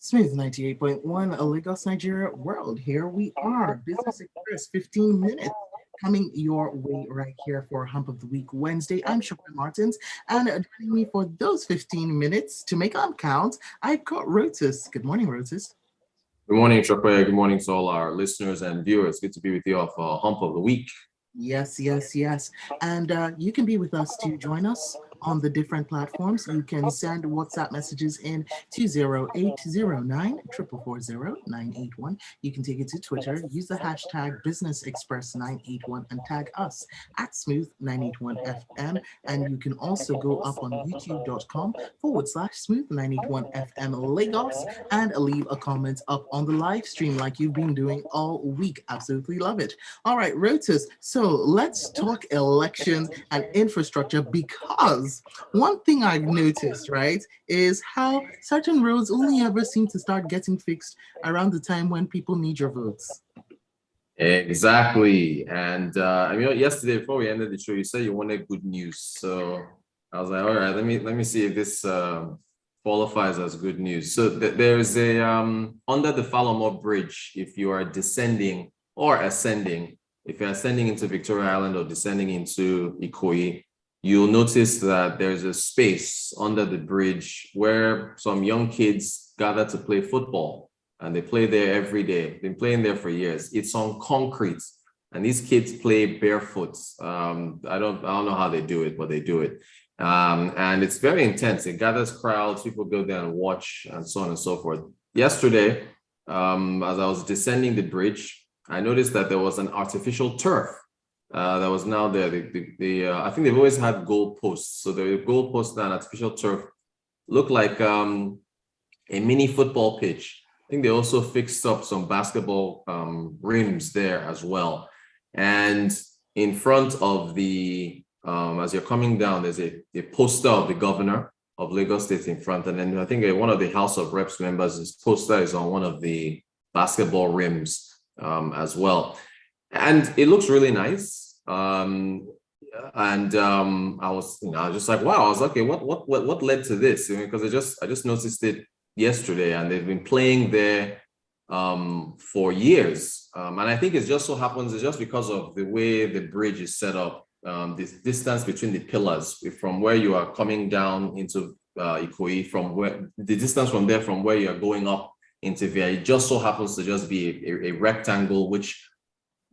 Smooth 98.1, Lagos, Nigeria world. Here we are. Business Express, 15 minutes coming your way right here for Hump of the Week Wednesday. I'm Sope Martins, and joining me for those 15 minutes to make them count, I've got Rotus. Good morning, Rotus. Good morning, Chokwe. Good morning to all our listeners and viewers. Good to be with you off Hump of the Week. Yes, yes, yes. And you can be with us to join us on the different platforms. You can send WhatsApp messages in 20809 4440981. You can take it to Twitter, use the hashtag Business Express 981 and tag us at Smooth981FM. And you can also go up on youtube.com/ Smooth981FM Lagos and leave a comment up on the live stream like you've been doing all week. Absolutely love it. All right, Rotus. So let's talk elections and infrastructure because one thing I've noticed, right, is how certain roads only ever seem to start getting fixed around the time when people need your votes. Exactly. And yesterday before we ended the show, you said you wanted good news. So I was like, all right, let me see if this qualifies as good news. So there's a under the Falmouth Bridge, if you are descending or ascending. If you're ascending into Victoria Island or descending into Ikoyi, you'll notice that there's a space under the bridge where some young kids gather to play football, and they play there every day. They've been playing there for years. It's on concrete, and these kids play barefoot. I don't know how they do it, but they do it. And it's very intense. It gathers crowds. People go there and watch, and so on and so forth. Yesterday, as I was descending the bridge, I noticed that there was an artificial turf that was now there. I think they've always had goal posts. So the goal posts and artificial turf look like a mini football pitch. I think they also fixed up some basketball rims there as well. And in front of the, as you're coming down, there's a poster of the governor of Lagos State in front. And then I think one of the House of Reps members, his poster is on one of the basketball rims as well, and it looks really nice. I was, I was just like, wow. I was like, okay, what led to this? Because I just noticed it yesterday, and they've been playing there for years. And I think it just so happens it's just because of the way the bridge is set up. This distance between the pillars from where you are coming down into Ikoyi, from where the distance from there from where you are going up into VI, it just so happens to just be a rectangle which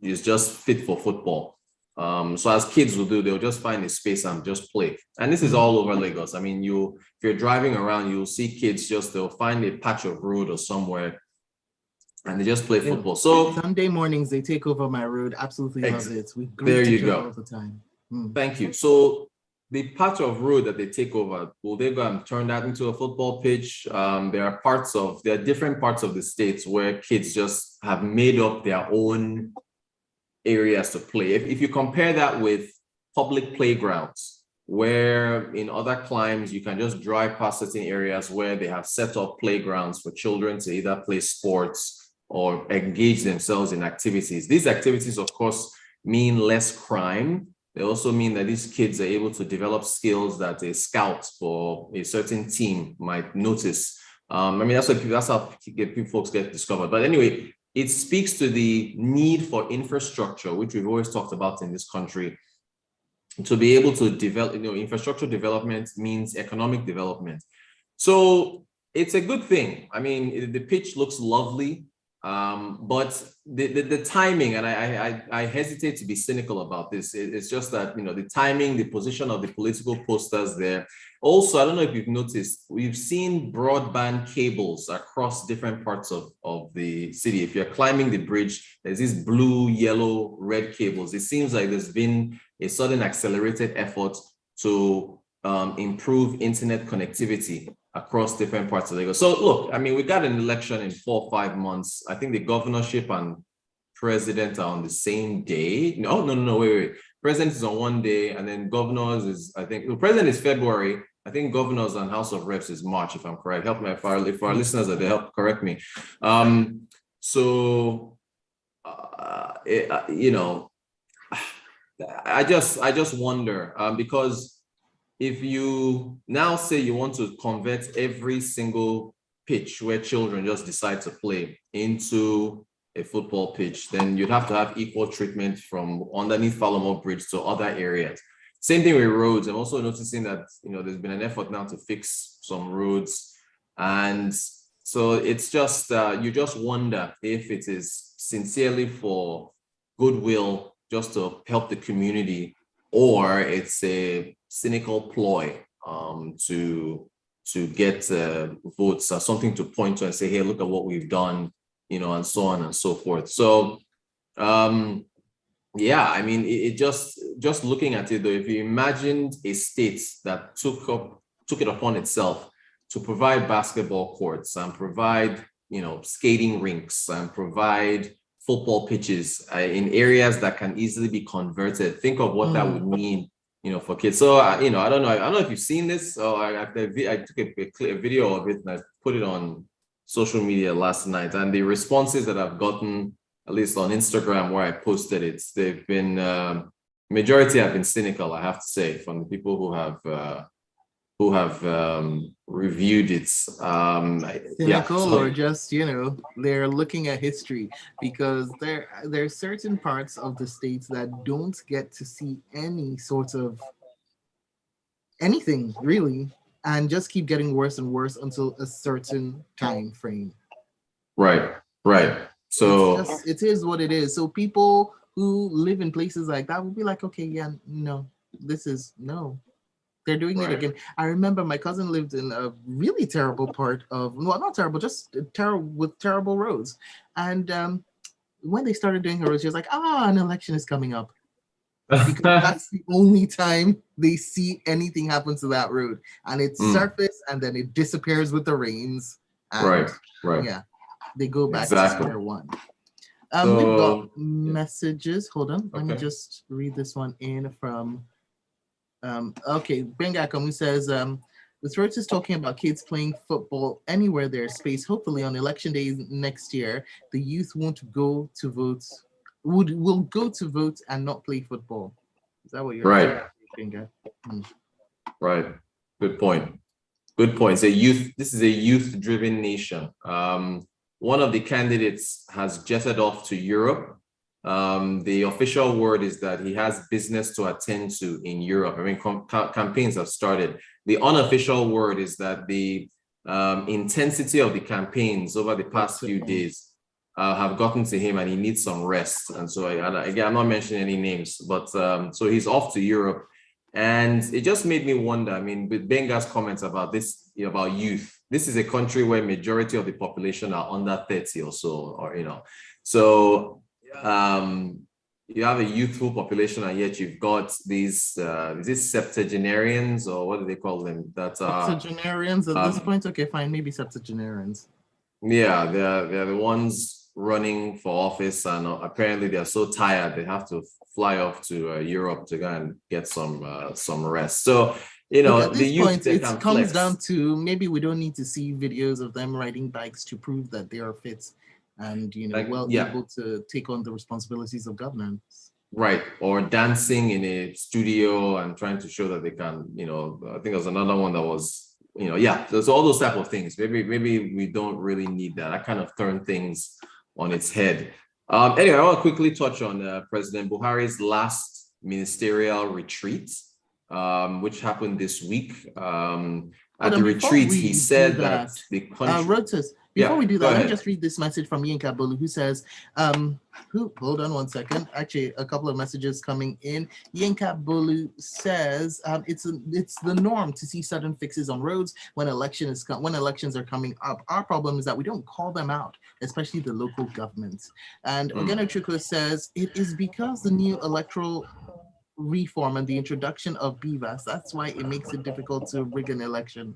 is just fit for football. So as kids will do, they'll just find a space and just play. And this is all over Lagos. I mean, if you're driving around, you'll see kids they'll find a patch of road or somewhere and they just play football. So Sunday mornings they take over my road. Absolutely love it. We there you go all the time. Thank you. So the patch of road that they take over, will they go and turn that into a football pitch? There are different parts of the states where kids just have made up their own areas to play. If you compare that with public playgrounds, where in other climes you can just drive past certain areas where they have set up playgrounds for children to either play sports or engage themselves in activities. These activities, of course, mean less crime. They also mean that these kids are able to develop skills that a scout for a certain team might notice. That's how folks get discovered. But anyway, it speaks to the need for infrastructure, which we've always talked about in this country, to be able to develop. Infrastructure development means economic development. So it's a good thing. I mean, the pitch looks lovely. But the timing, and I hesitate to be cynical about this. It's just that, the timing, the position of the political posters there. Also, I don't know if you've noticed, we've seen broadband cables across different parts of the city. If you're climbing the bridge, there's these blue, yellow, red cables. It seems like there's been a sudden accelerated effort to improve internet connectivity across different parts of Lagos. So look, I mean, we got an election in 4 or 5 months. I think the governorship and president are on the same day. No, wait. President is on one day, and then governors is, I think, the president is February. I think governors and House of Reps is March, if I'm correct. Help me if our listeners are there, help correct me. I just wonder, because if you now say you want to convert every single pitch where children just decide to play into a football pitch, then you'd have to have equal treatment from underneath Falmouth Bridge to other areas. Same thing with roads. I'm also noticing that, there's been an effort now to fix some roads. And so it's just, you just wonder if it is sincerely for goodwill just to help the community, or it's a cynical ploy to get votes, or something to point to and say, hey, look at what we've done, and so on and so forth. So, yeah, I mean, it just looking at it though, if you imagined a state that took it upon itself to provide basketball courts and provide, skating rinks and provide football pitches in areas that can easily be converted, think of what that would mean, for kids. So, I don't know if you've seen this. So I took a video of it and I put it on social media last night, and the responses that I've gotten, at least on Instagram where I posted it, they've been, majority have been cynical, I have to say, from the people who have reviewed it. Cynical, or just, they're looking at history, because there's certain parts of the states that don't get to see any sort of anything really, and just keep getting worse and worse until a certain time frame. Right. So it is what it is. So people who live in places like that will be like, okay, yeah, no, they're doing it again. I remember my cousin lived in a really terrible part of, well, not terrible, just with terrible roads. And when they started doing her roads, she was like, an election is coming up. Because that's the only time they see anything happen to that road. And it's surface, and then it disappears with the rains. And right. Yeah, they go back to square one. So, we've got messages. Hold on. Let me just read this one in from... okay, Bengakam, who says, with Rotus talking about kids playing football anywhere there's space, hopefully on election day next year, the youth won't go to vote, will go to vote and not play football. Is that what you're saying, Benga? Right. Good point. This is a youth-driven nation. One of the candidates has jetted off to Europe. The official word is that he has business to attend to in Europe. I mean, campaigns have started. The unofficial word is that the intensity of the campaigns over the past few days have gotten to him, and he needs some rest. And so, again, I'm not mentioning any names, but so he's off to Europe. And it just made me wonder, I mean, with Benga's comments about this, about youth, this is a country where majority of the population are under 30 or so, so you have a youthful population, and yet you've got these septuagenarians, or what do they call them? Septuagenarians at this point. Okay, fine, maybe septuagenarians. Yeah, they're the ones running for office, and apparently they're so tired they have to fly off to Europe to go and get some rest. So at this point, it comes down to, maybe we don't need to see videos of them riding bikes to prove that they are fit and able to take on the responsibilities of governance. Right, or dancing in a studio and trying to show that they can. I think there's another one that was, there's all those type of things. Maybe we don't really need that. I kind of turn things on its head. Anyway, I want to quickly touch on President Buhari's last ministerial retreat, which happened this week. At the retreat, he said that the country... Rotus, before we do that, let me just read this message from Yinka Bolu, who says, hold on one second. Actually, a couple of messages coming in. Yinka Bolu says, it's the norm to see sudden fixes on roads when elections are coming up. Our problem is that we don't call them out, especially the local governments. And Ogeno Chukwu says, it is because the new electoral reform and the introduction of BVAS, that's why it makes it difficult to rig an election.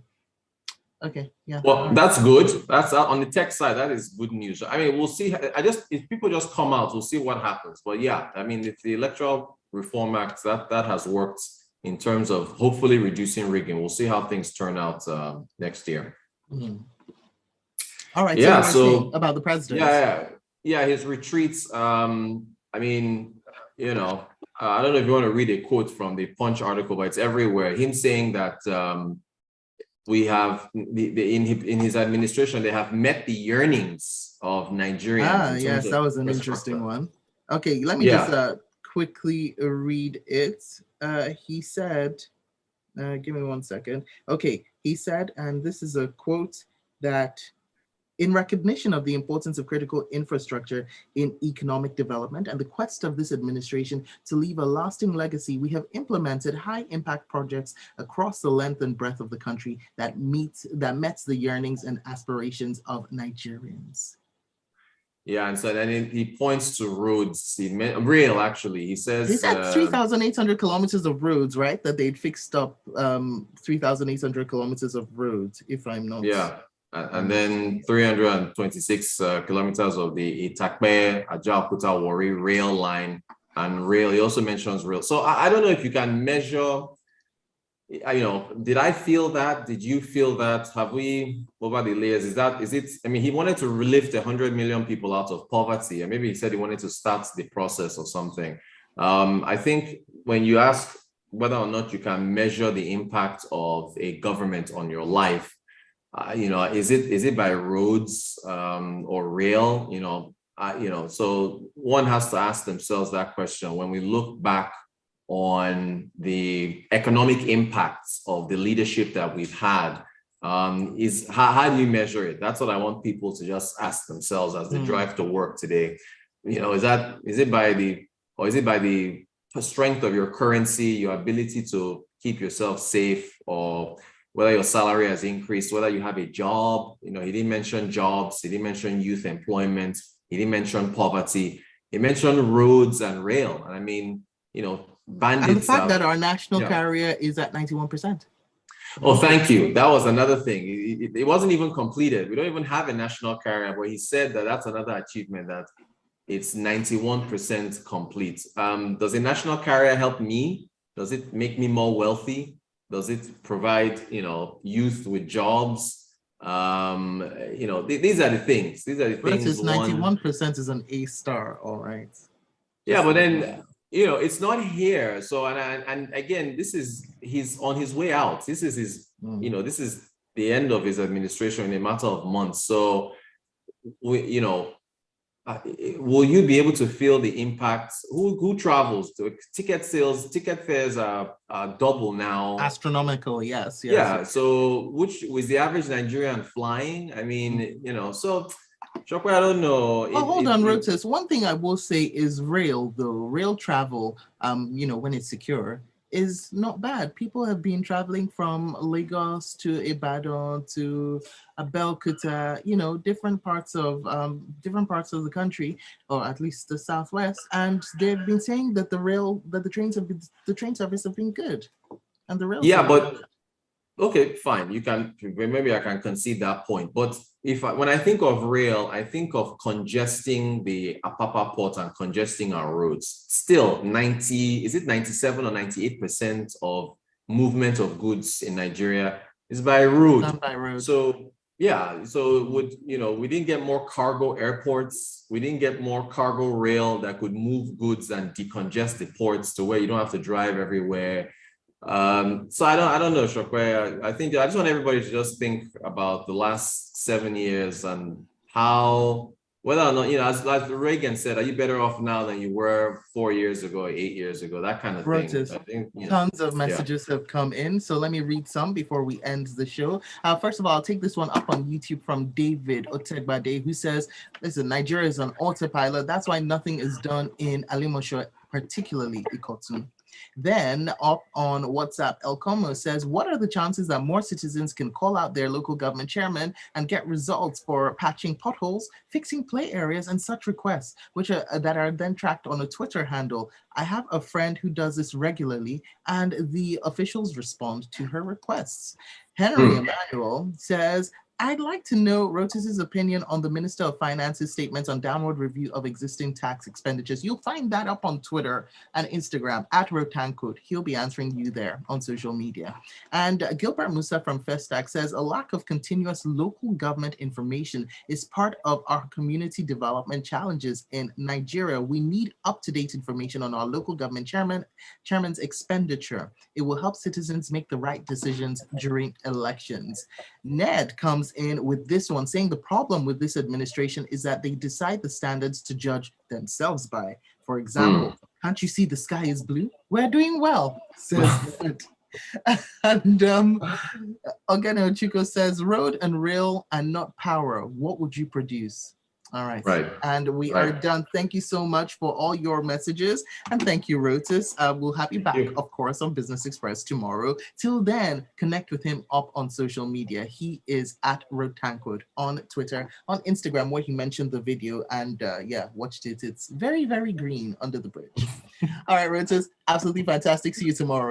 Okay, yeah. Well, that's good. That's on the tech side. That is good news. I mean, we'll see. If people just come out, we'll see what happens. But yeah, I mean, if the Electoral Reform Act that has worked in terms of hopefully reducing rigging, we'll see how things turn out next year. All right. Yeah. So about the president. Yeah. His retreats. I mean, I don't know if you want to read a quote from the Punch article, but it's everywhere. Him saying that. we have in his administration, they have met the yearnings of Nigerians in terms Yes, of that was an interesting infrastructure. one. Okay, let me just Yeah. quickly read it. He said, give me 1 second. Okay, he said, and this is a quote, that in recognition of the importance of critical infrastructure in economic development and the quest of this administration to leave a lasting legacy, we have implemented high impact projects across the length and breadth of the country that met the yearnings and aspirations of Nigerians. Yeah, and so then he points to roads. Rail, actually. He He says, said 3,800 kilometers of roads, right? That they'd fixed up 3,800 kilometers of roads, if I'm not. yeah, and then 326 kilometers of the Itakpe Ajaokuta Warri rail line and rail. He also mentions rail. So I don't know if you can measure. Did I feel that? Did you feel that? Have we, over the layers, is it, I mean, he wanted to lift 100 million people out of poverty, and maybe he said he wanted to start the process or something. I think when you ask whether or not you can measure the impact of a government on your life, is it by roads or rail? So one has to ask themselves that question when we look back on the economic impacts of the leadership that we've had. Is how do you measure it? That's what I want people to just ask themselves as they drive to work today. Is it by the strength of your currency, your ability to keep yourself safe, or whether your salary has increased, whether you have a job? He didn't mention jobs, he didn't mention youth employment, he didn't mention poverty, he mentioned roads and rail. And I mean, bandits. And the fact that our national carrier is at 91%. Oh, thank you. That was another thing. It wasn't even completed. We don't even have a national carrier, but he said that that's another achievement, that it's 91% complete. Does a national carrier help me? Does it make me more wealthy? Does it provide, youth with jobs? These are the things. These are the things. 91% is an A star, all right. Yeah, but then it's not here. So and again, he's on his way out. This is his, this is the end of his administration in a matter of months. So will you be able to feel the impacts? Who travels? Ticket sales, ticket fares are double now. Astronomical, yes. Yeah. So which was the average Nigerian flying? I mean, so. Shokwe, I don't know. Hold on, Rotus. One thing I will say is rail, though. Rail travel, when it's secure, is not bad. People have been traveling from Lagos to Ibadan to Abeokuta, different parts of the country, or at least the southwest, and they've been saying that the train service have been good, and the rail. Yeah, but okay, fine. Maybe I can concede that point. But when I think of rail, I think of congesting the Apapa port and congesting our roads. Still, 97 or 98% of movement of goods in Nigeria is by road. Done by road. So yeah, so we didn't get more cargo airports. We didn't get more cargo rail that could move goods and decongest the ports to where you don't have to drive everywhere. So I don't know, Shokwe. I think I just want everybody to just think about the last 7 years and how, whether or not, as Reagan said, are you better off now than you were 4 years ago, 8 years ago, that kind of Rotus. thing. I think tons of messages have come in, so let me read some before we end the show. First of all, I'll take this one up on YouTube from David Otegbade, who says, listen, Nigeria is on autopilot. That's why nothing is done in Alimosho, particularly Ikotun. Then up on WhatsApp, El Como says, what are the chances that more citizens can call out their local government chairman and get results for patching potholes, fixing play areas, and such requests, that are then tracked on a Twitter handle? I have a friend who does this regularly, and the officials respond to her requests. Henry Emmanuel says, I'd like to know Rotus's opinion on the Minister of Finance's statements on downward review of existing tax expenditures. You'll find that up on Twitter and Instagram at Rotancode. He'll be answering you there on social media. And Gilbert Musa from Festac says a lack of continuous local government information is part of our community development challenges in Nigeria. We need up-to-date information on our local government chairman's expenditure. It will help citizens make the right decisions during elections. Ned comes in with this one saying the problem with this administration is that they decide the standards to judge themselves by. For example, can't you see the sky is blue? We're doing well, says Ned. And Ogene Ochiko says, road and rail and not power. What would you produce? All right. Right. And we are done. Thank you so much for all your messages. And thank you, Rotus. We'll have you back, of course, on Business Express tomorrow. Till then, connect with him up on social media. He is at Rotancode on Twitter, on Instagram, where he mentioned the video. And yeah, watched it. It's very, very green under the bridge. All right, Rotus, absolutely fantastic. See you tomorrow.